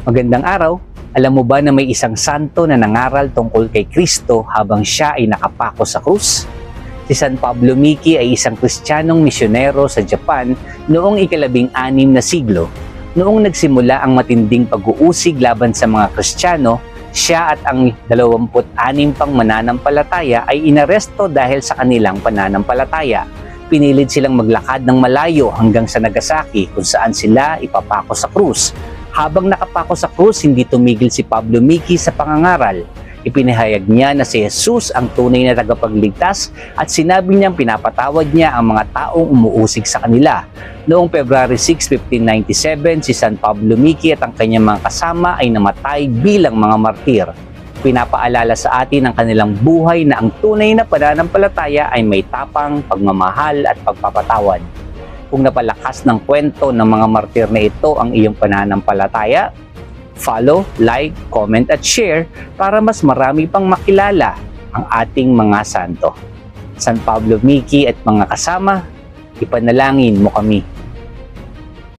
Magandang araw! Alam mo ba na may isang santo na nangaral tungkol kay Kristo habang siya ay nakapako sa krus? Si San Pablo Miki ay isang Kristiyanong misyonero sa Japan noong ika-16 na siglo. Noong nagsimula ang matinding pag-uusig laban sa mga Kristiyano, siya at ang 26 pang mananampalataya ay inaresto dahil sa kanilang pananampalataya. Pinilit silang maglakad ng malayo hanggang sa Nagasaki kung saan sila ipapako sa krus. Habang nakapako sa krus, hindi tumigil si Pablo Miki sa pangangaral. Ipinahayag niya na si Jesus ang tunay na tagapagligtas at sinabi niyang pinapatawad niya ang mga taong umuusig sa kanila. Noong February 6, 1597, si San Pablo Miki at ang kanyang mga kasama ay namatay bilang mga martir. Pinapaalala sa atin ang kanilang buhay na ang tunay na pananampalataya ay may tapang, pagmamahal at pagpapatawad. Kung napalakas ng kwento ng mga martir na ito ang iyong pananampalataya, follow, like, comment at share para mas marami pang makilala ang ating mga santo. San Pablo Miki at mga kasama, ipanalangin mo kami.